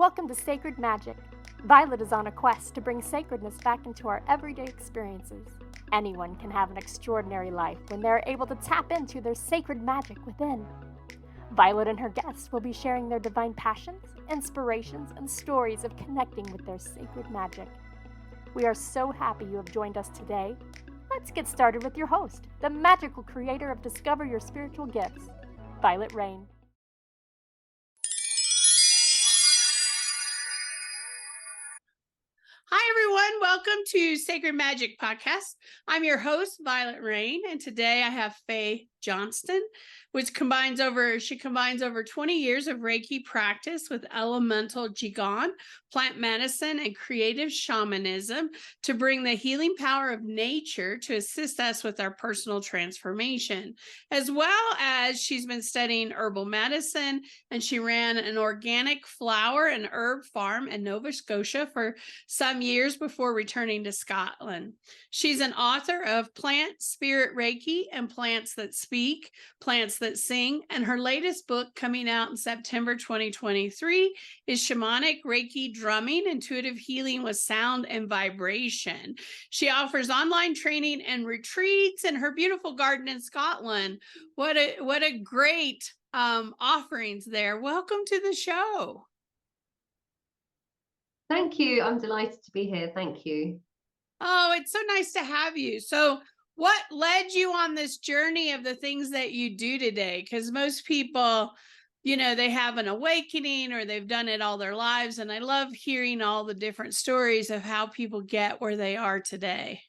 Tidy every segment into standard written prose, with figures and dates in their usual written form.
Welcome to Sacred Magic. Violet is on a quest to bring sacredness back into our everyday experiences. Anyone can have an extraordinary life when they are able to tap into their sacred magic within. Violet and her guests will be sharing their divine passions, inspirations, and stories of connecting with their sacred magic. We are so happy you have joined us today. Let's get started with your host, the magical creator of Discover Your Spiritual Gifts, Vialet Rayne. Hi, everyone. Welcome to Sacred Magic Podcast. I'm your host, Vialet Rayne, and today I have Fay Johnstone, which combines over 20 years of Reiki practice with elemental qigong, plant medicine, and creative shamanism to bring the healing power of nature to assist us with our personal transformation. As well as she's been studying herbal medicine, and she ran an organic flower and herb farm in Nova Scotia for some years before returning to Scotland. She's an author of Plant Spirit Reiki and Plants That Speak, Plants That Sing, and her latest book coming out in September 2023 is Shamanic Reiki Drumming, Intuitive Healing with Sound and Vibration. She offers online training and retreats in her beautiful garden in Scotland. What a great offerings there. Welcome to the show. Thank you. I'm delighted to be here. Thank you. Oh, it's so nice to have you. So what led you on this journey of the things that you do today? Because most people, they have an awakening or they've done it all their lives. And I love hearing all the different stories of how people get where they are today.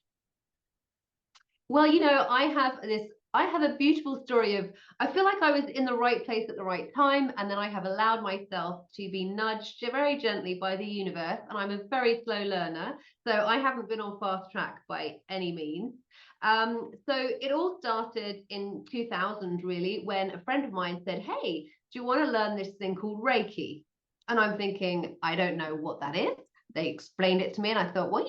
Well, I have a beautiful story of, I feel like I was in the right place at the right time, and then I have allowed myself to be nudged very gently by the universe, and I'm a very slow learner, so I haven't been on fast track by any means. So it all started in 2000, really, when a friend of mine said, "Hey, do you want to learn this thing called Reiki?" And I'm thinking, I don't know what that is. They explained it to me, and I thought, well,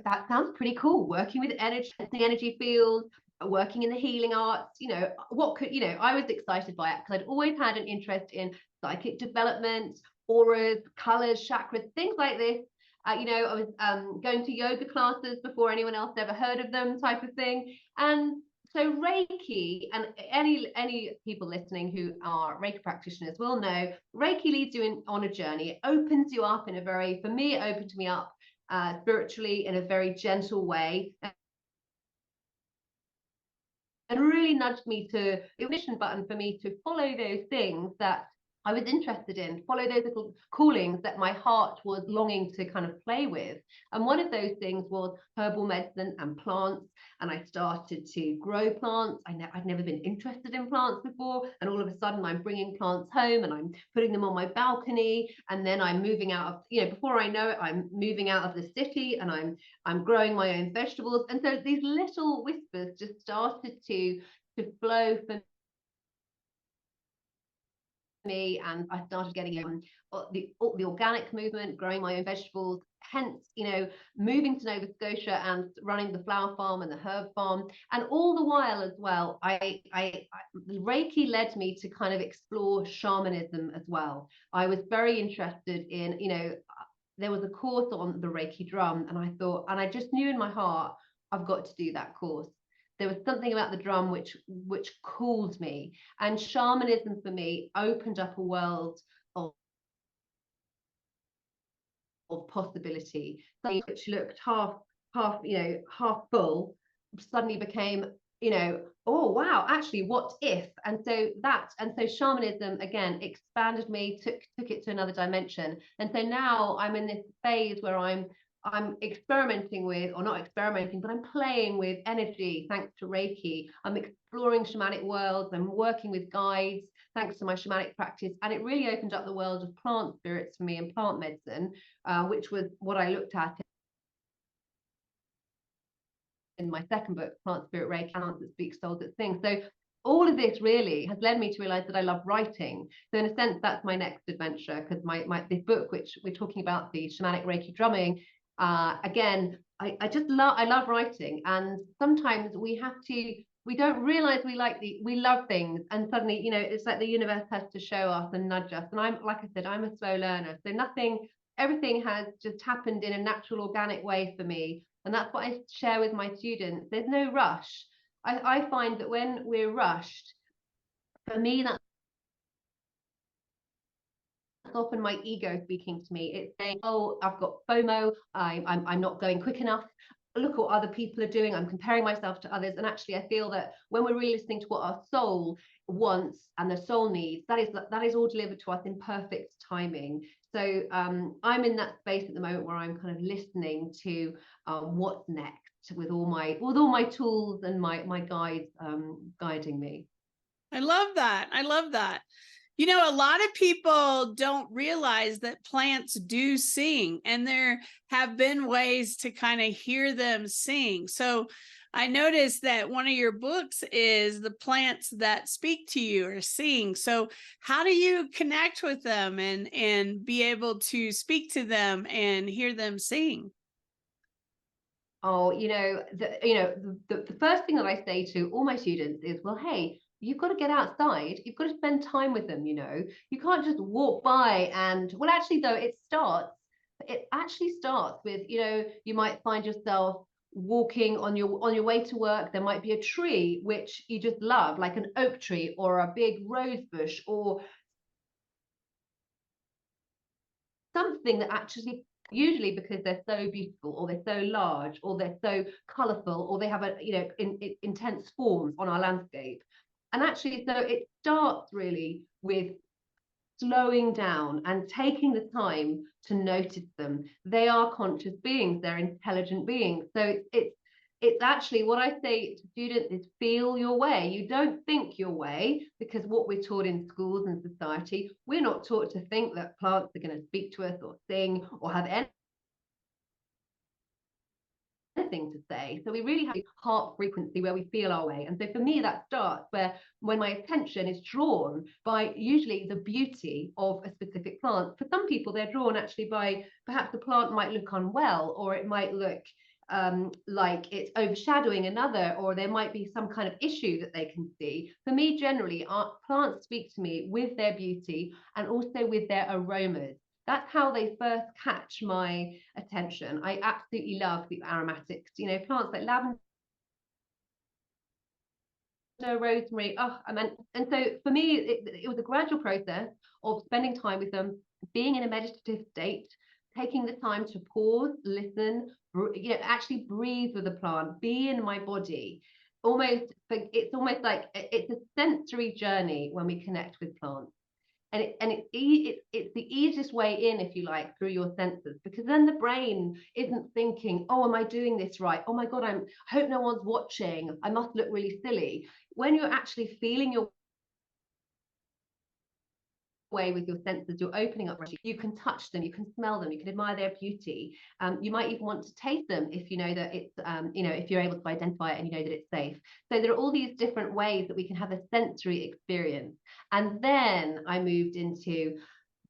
that sounds pretty cool. Working with energy, the energy field, working in the healing arts, I was excited by it because I'd always had an interest in psychic development, auras, colors, chakras, things like this. I was going to yoga classes before anyone else ever heard of them, type of thing. And so Reiki, and any people listening who are Reiki practitioners will know, Reiki leads you on a journey. It opens you up for me, it opened me up spiritually in a very gentle way, and really nudged me to the ignition button for me to follow those things that I was interested in, follow those little callings that my heart was longing to kind of play with. And one of those things was herbal medicine and plants. And I started to grow plants. I'd never been interested in plants before. And all of a sudden I'm bringing plants home and I'm putting them on my balcony. And then I'm moving out of, before I know it, I'm moving out of the city and I'm growing my own vegetables. And so these little whispers just started to flow for me, and I started getting the organic movement, growing my own vegetables, hence moving to Nova Scotia and running the flower farm and the herb farm. And all the while as well, Reiki led me to kind of explore shamanism as well. I was very interested in, there was a course on the Reiki drum, and I thought, and I just knew in my heart, I've got to do that course. There was something about the drum which called me, and shamanism for me opened up a world of possibility, which looked half full, suddenly became, oh wow, actually, what if? And so shamanism again expanded me, took it to another dimension. And so now I'm in this phase where I'm experimenting with, or not experimenting, but I'm playing with energy thanks to Reiki. I'm exploring shamanic worlds. I'm working with guides thanks to my shamanic practice. And it really opened up the world of plant spirits for me and plant medicine, which was what I looked at in my second book, Plant Spirit Reiki, Plants That Speak, Souls That Sing. So all of this really has led me to realize that I love writing. So in a sense, that's my next adventure, because this book, which we're talking about, the Shamanic Reiki Drumming, again, I love writing. And sometimes we have to we don't realize we love things, and suddenly, you know, it's like the universe has to show us and nudge us. And I'm, like I said, I'm a slow learner, so everything has just happened in a natural, organic way for me. And that's what I share with my students. There's no rush. I find that when we're rushed, for me, that's often my ego speaking to me. It's saying, oh, I've got FOMO, I'm not going quick enough, look what other people are doing, I'm comparing myself to others. And actually, I feel that when we're really listening to what our soul wants and the soul needs, that is all delivered to us in perfect timing. So I'm in that space at the moment where I'm kind of listening to what's next, with all my tools and my guides guiding me. I love that. I love that. You know, a lot of people don't realize that plants do sing, and there have been ways to kind of hear them sing. So I noticed that one of your books is The Plants That Speak to You or Sing. So how do you connect with them and be able to speak to them and hear them sing? Oh, you know, the first thing that I say to all my students is, well, hey, you've got to get outside. You've got to spend time with them. You know, you can't just walk by and, well, actually, though, it actually starts with, you know, you might find yourself walking on your way to work. There might be a tree which you just love, like an oak tree or a big rose bush or something that actually, usually because they're so beautiful or they're so large or they're so colorful or they have a, you know, intense forms on our landscape. And actually, so it starts really with slowing down and taking the time to notice them. They are conscious beings, they're intelligent beings. So it's actually, what I say to students is, feel your way. You don't think your way, because what we're taught in schools and society, we're not taught to think that plants are going to speak to us or sing or have anything to say. So we really have a heart frequency where we feel our way. And so for me, that starts when my attention is drawn by usually the beauty of a specific plant. For some people, they're drawn actually by, perhaps the plant might look unwell, or it might look like it's overshadowing another, or there might be some kind of issue that they can see. For me, generally, plants speak to me with their beauty and also with their aromas. That's how they first catch my attention. I absolutely love the aromatics, you know, plants like lavender, rosemary. Oh, and so for me, it was a gradual process of spending time with them, being in a meditative state, taking the time to pause, listen, you know, actually breathe with the plant, be in my body. It's almost like it's a sensory journey when we connect with plants. And it's the easiest way in, if you like, through your senses, because then the brain isn't thinking, oh, am I doing this right? Oh my God, I hope no one's watching, I must look really silly. When you're actually feeling your way with your senses, you're opening up, you can touch them, you can smell them, you can admire their beauty. You might even want to taste them if you know that it's you know, if you're able to identify it and you know that it's safe. So there are all these different ways that we can have a sensory experience. And then I moved into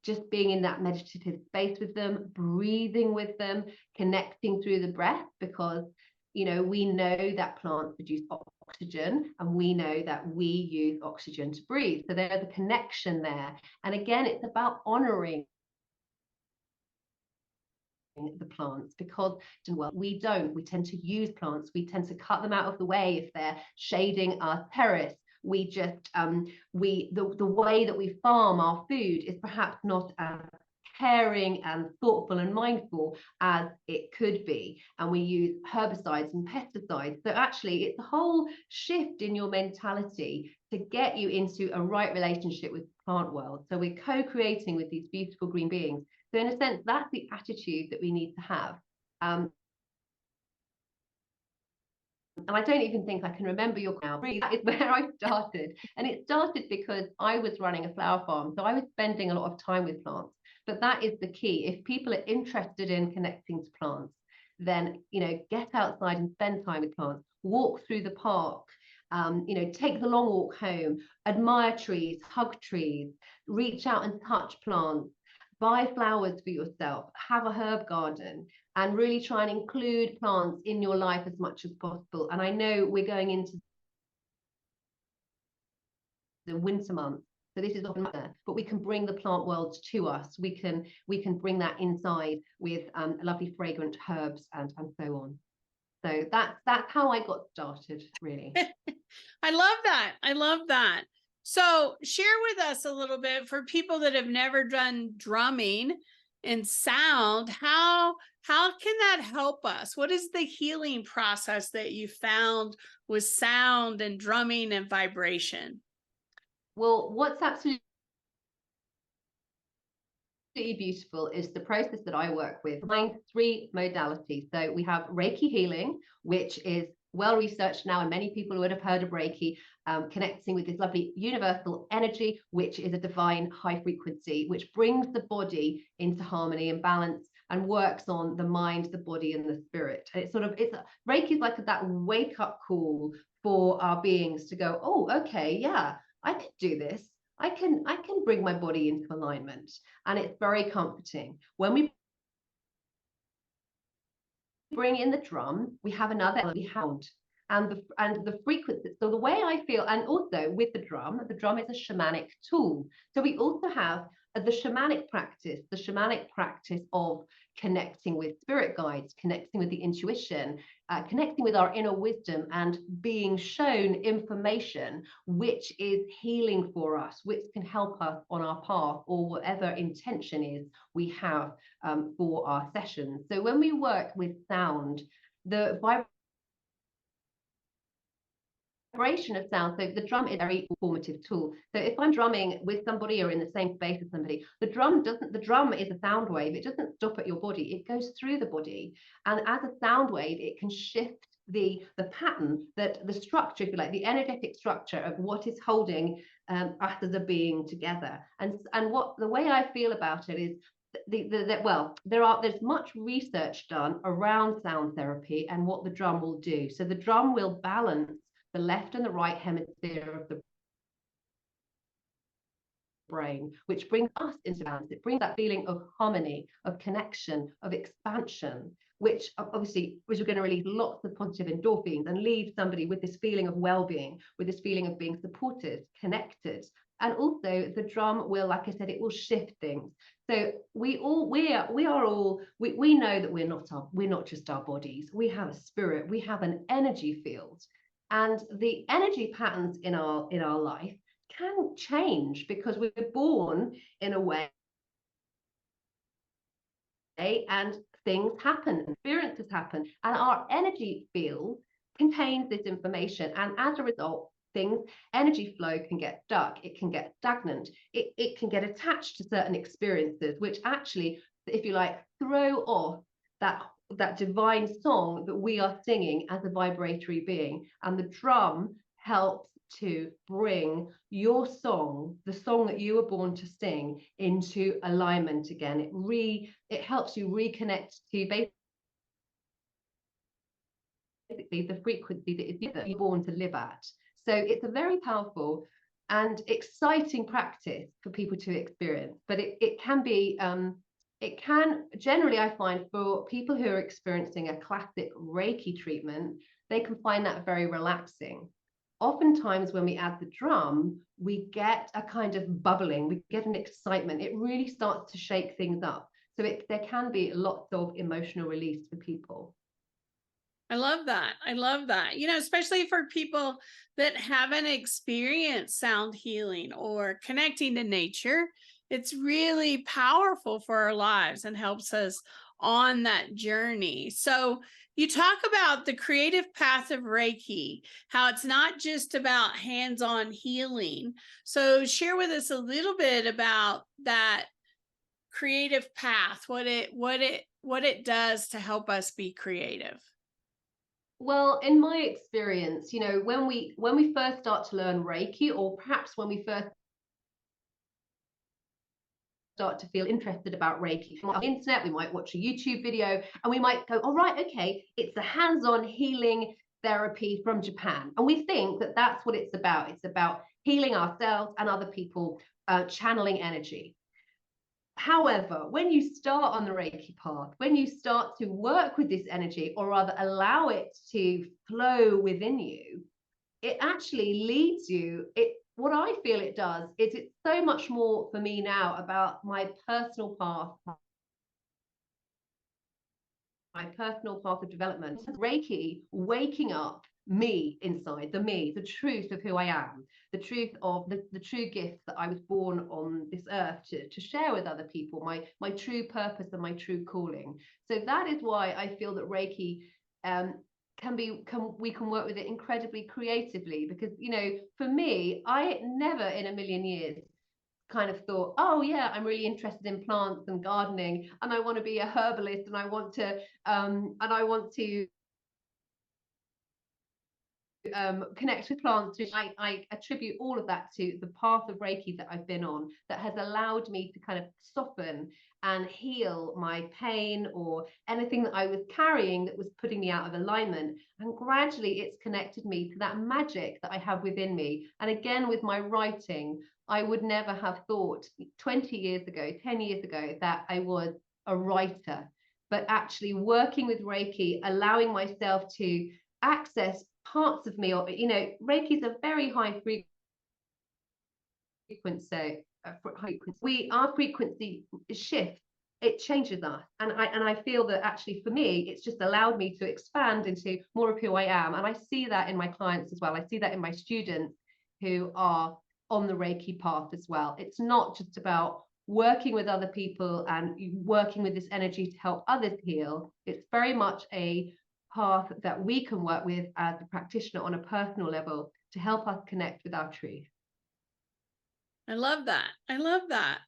just being in that meditative space with them, breathing with them, connecting through the breath, because, you know, we know that plants produce oxygen, and we know that we use oxygen to breathe. So there's a connection there. And again, it's about honoring the plants, because, well, we tend to use plants, we tend to cut them out of the way if they're shading our terrace. We just the way that we farm our food is perhaps not as caring and thoughtful and mindful as it could be, and we use herbicides and pesticides. So actually, it's a whole shift in your mentality to get you into a right relationship with the plant world. So we're co-creating with these beautiful green beings. So in a sense, that's the attitude that we need to have. And I don't even think I can remember your now. That is where I started. And it started because I was running a flower farm. So I was spending a lot of time with plants. But that is the key. If people are interested in connecting to plants, then, you know, get outside and spend time with plants. Walk through the park. You know, take the long walk home. Admire trees, hug trees, reach out and touch plants. Buy flowers for yourself. Have a herb garden. And really try and include plants in your life as much as possible. And I know we're going into the winter months. So this is often, but we can bring the plant world to us. We can bring that inside with lovely fragrant herbs and so on. So that's how I got started, really. I love that. I love that. So share with us a little bit for people that have never done drumming and sound. How can that help us? What is the healing process that you found with sound and drumming and vibration? Well, what's absolutely beautiful is the process that I work with, combines 3 modalities. So we have Reiki healing, which is well researched now, and many people would have heard of Reiki, connecting with this lovely universal energy, which is a divine high frequency, which brings the body into harmony and balance and works on the mind, the body, and the spirit. And Reiki is like that wake up call for our beings to go, oh, okay, yeah, I can do this. I can bring my body into alignment, and it's very comforting. When we bring in the drum, we have another sound and the frequency. So the way I feel, and also with the drum is a shamanic tool. So we also have the shamanic practice of connecting with spirit guides, connecting with the intuition, connecting with our inner wisdom, and being shown information which is healing for us, which can help us on our path, or whatever intention is we have for our sessions. So when we work with sound, the vibration of sound, so the drum is a very formative tool. So if I'm drumming with somebody or in the same space as somebody, the drum is a sound wave. It doesn't stop at your body, it goes through the body, and as a sound wave it can shift the pattern, that the structure, if you like, the energetic structure of what is holding us as a being together. And what the way I feel about it is there's much research done around sound therapy and what the drum will do. So the drum will balance the left and the right hemisphere of the brain, which brings us into balance. It brings that feeling of harmony, of connection, of expansion, which obviously is going to release lots of positive endorphins and leave somebody with this feeling of well-being, with this feeling of being supported, connected. And also the drum will, like I said, it will shift things. So we know that we're not just our bodies. We have a spirit, we have an energy field. And the energy patterns in our life can change because we're born in a way and things happen, experiences happen, and our energy field contains this information. And as a result, energy flow can get stuck, it can get stagnant, it can get attached to certain experiences, which actually, if you like, throw off that divine song that we are singing as a vibratory being. And the drum helps to bring your song, the song that you were born to sing, into alignment again. It helps you reconnect to basically the frequency that you're born to live at. So it's a very powerful and exciting practice for people to experience, but it can be generally, I find, for people who are experiencing a classic Reiki treatment, they can find that very relaxing. Oftentimes when we add the drum, we get a kind of bubbling, we get an excitement. It really starts to shake things up. So there can be lots of emotional release for people. I love that. I love that. Especially for people that haven't experienced sound healing or connecting to nature, it's really powerful for our lives and helps us on that journey. So you talk about the creative path of Reiki, how it's not just about hands-on healing. So share with us a little bit about that creative path, what it does to help us be creative. Well, in my experience, when we first start to learn Reiki, or perhaps when we first start to feel interested about Reiki on the internet, we might watch a YouTube video and we might go, all right, okay, it's a hands-on healing therapy from Japan. And we think that that's what it's about. It's about healing ourselves and other people, channeling energy. However, when you start on the Reiki path, when you start to work with this energy, or rather allow it to flow within you, it actually leads you, what I feel it does is it's so much more for me now about my personal path, my personal path of development. Reiki waking up me inside, the truth of who I am, the truth of the true gifts that I was born on this earth to share with other people, my true purpose and my true calling. So that is why I feel that Reiki we can work with it incredibly creatively, because, you know, for me, I never in a million years kind of thought, oh yeah, I'm really interested in plants and gardening, and I want to be a herbalist, and I want to connect with plants. I attribute all of that to the path of Reiki that I've been on, that has allowed me to kind of soften and heal my pain or anything that I was carrying that was putting me out of alignment. And gradually it's connected me to that magic that I have within me. And again, with my writing, I would never have thought 20 years ago, 10 years ago, that I was a writer. But actually working with Reiki, allowing myself to access parts of me, or, you know, Reiki is a very high frequency. Our frequency shifts, it changes us, and I feel that actually for me it's just allowed me to expand into more of who I am. And I see that in my clients as well. I see that in my students who are on the Reiki path as well. It's not just about working with other people and working with this energy to help others heal. It's very much a path that we can work with as a practitioner on a personal level to help us connect with our truth. I love that. I love that.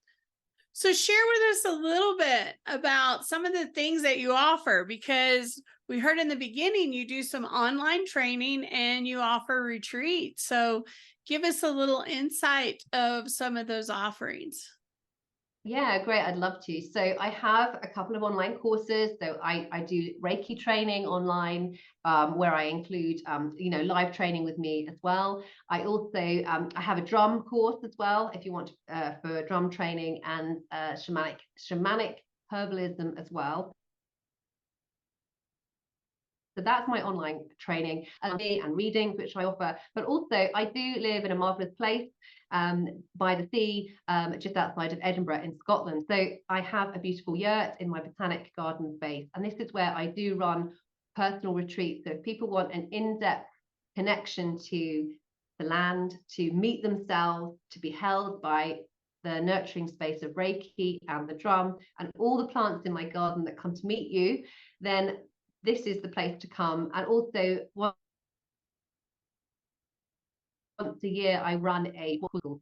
So share with us a little bit about some of the things that you offer, because we heard in the beginning you do some online training and you offer retreats. So give us a little insight of some of those offerings. Yeah, great. I'd love to. So I have a couple of online courses. So I do Reiki training online, where I include, you know, live training with me as well. I also I have a drum course as well, if you want for drum training, and shamanic herbalism as well. So that's my online training and readings, which I offer. But also, I do live in a marvelous place by the sea, just outside of Edinburgh in Scotland. So I have a beautiful yurt in my botanic garden space. And this is where I do run personal retreats. So if people want an in-depth connection to the land, to meet themselves, to be held by the nurturing space of Reiki and the drum and all the plants in my garden that come to meet you, then this is the place to come. And also once a year I run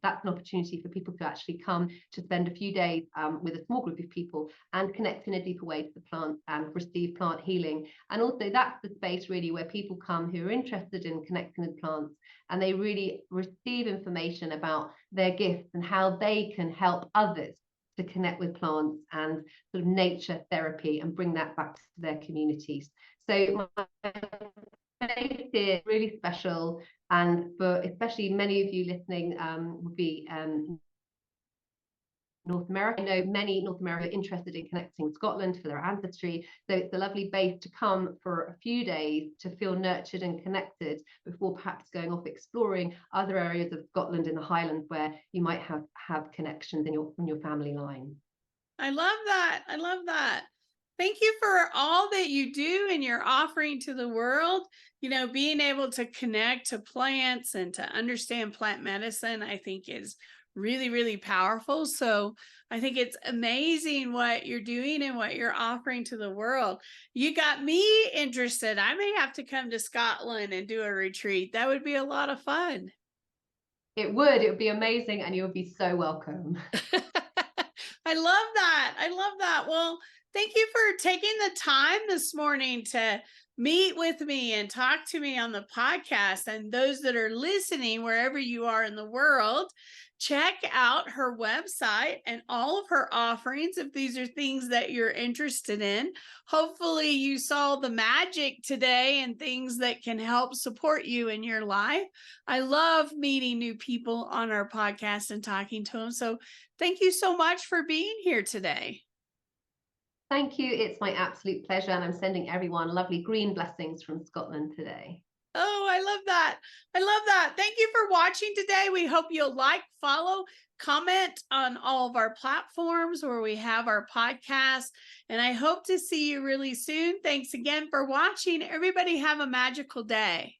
that's an opportunity for people to actually come to spend a few days with a small group of people and connect in a deeper way to the plants and receive plant healing. And also that's the space really where people come who are interested in connecting with plants, and they really receive information about their gifts and how they can help others to connect with plants and sort of nature therapy and bring that back to their communities. So my place is really special, and for especially many of you listening would be North America. I know many North America are interested in connecting with Scotland for their ancestry, so it's a lovely base to come for a few days to feel nurtured and connected before perhaps going off exploring other areas of Scotland in the Highlands where you might have connections in your family line. I love that. I love that. Thank you for all that you do and you're offering to the world. You know, being able to connect to plants and to understand plant medicine, I think is really, really powerful. So I think it's amazing what you're doing and what you're offering to the world. You got me interested. I may have to come to Scotland and do a retreat. That would be a lot of fun. It would be amazing, and you would be so welcome. I love that. I love that. Well, thank you for taking the time this morning to meet with me and talk to me on the podcast. And those that are listening, wherever you are in the world, check out her website and all of her offerings if these are things that you're interested in. Hopefully you saw the magic today and things that can help support you in your life. I love meeting new people on our podcast and talking to them. So thank you so much for being here today. Thank you. It's my absolute pleasure. And I'm sending everyone lovely green blessings from Scotland today. Oh, I love that. I love that. Thank you for watching today. We hope you'll like, follow, comment on all of our platforms where we have our podcasts. And I hope to see you really soon. Thanks again for watching. Everybody have a magical day.